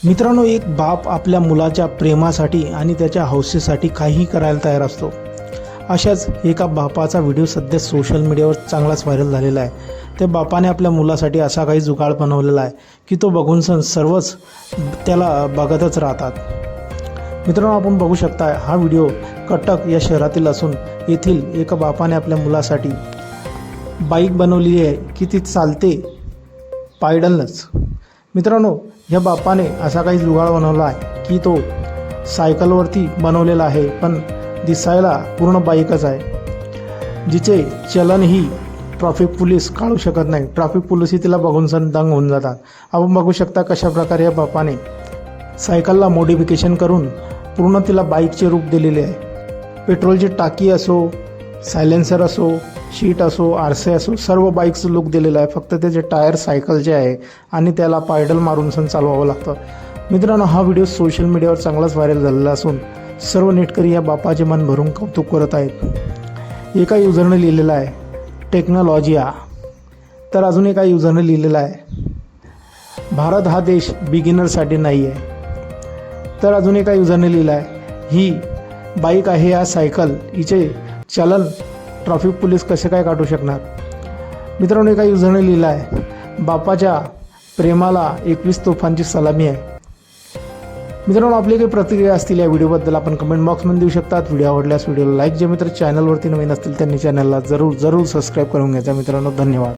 मित्रांनो, एक बाप आपल्या मुलाच्या प्रेमासाठी आणि त्याच्या हौसेसाठी काहीही करायला तयार असतो. अशाच एका बापाचा व्हिडिओ सध्या सोशल मीडियावर चांगलाच व्हायरल झालेला आहे. त्या बापाने आपल्या मुलासाठी असा काही जुगाड बनवलेला आहे की तो बघून सर्वच त्याला बघतच राहतात. मित्रांनो, आपण बघू शकता हा व्हिडिओ कटक या शहरातील असून येथील एका बापाने आपल्या मुलासाठी बाईक बनवलेली आहे की ती चालते पायडलनंच. मित्रांनो, या बापाने असा काही जुगाड बनवला आहे की तो सायकलवरती बनवलेला आहे, पण दिसायला पूर्ण बाईकच आहे, जिचे चलनही ट्रॅफिक पोलीस काढू शकत नाही. ट्रॅफिक पोलीसही तिला बघून दंग होऊन जातात. आपण बघू शकता कशा प्रकारे या बापाने सायकलला मॉडिफिकेशन करून पूर्ण तिला बाईकचे रूप दिलेले आहे. पेट्रोलची टाकी असो, सायलेन्सर असो, शीट असो, आरसे असो, सर्व बाईकचं लुक दिलेलं आहे. फक्त त्याचे टायर सायकलचे आहे आणि त्याला पायडल मारून चालवावं लागतं. मित्रांनो, हा व्हिडिओ सोशल मीडियावर चांगलाच व्हायरल झालेला असून सर्व नेटकरी या बापाचे मन भरून कौतुक करत आहेत. एका युजरने लिहिलेलं आहे टेक्नॉलॉजिया, तर अजून एका युजरने लिहिलेलं आहे भारत हा देश बिगिनरसाठी नाही आहे. तर अजून एका युजरने लिहिलं आहे ही बाईक आहे या सायकल, हिचे चलन ट्रॅफिक पोलीस कसे काय काढू शकणार. मित्रांनो, एका युजरने लिहिलं आहे बापाच्या प्रेमाला 21 तोफांची सलामी आहे. मित्रांनो, आपली काही प्रतिक्रिया असतील या व्हिडिओबद्दल आपण कमेंट बॉक्समध्ये देऊ शकतात. व्हिडिओ आवडल्यास व्हिडिओला लाईक, जे मित्र चॅनलवरती नवीन असतील त्यांनी चॅनलला जरूर सबस्क्राईब करून घ्यायचा. मित्रांनो, धन्यवाद.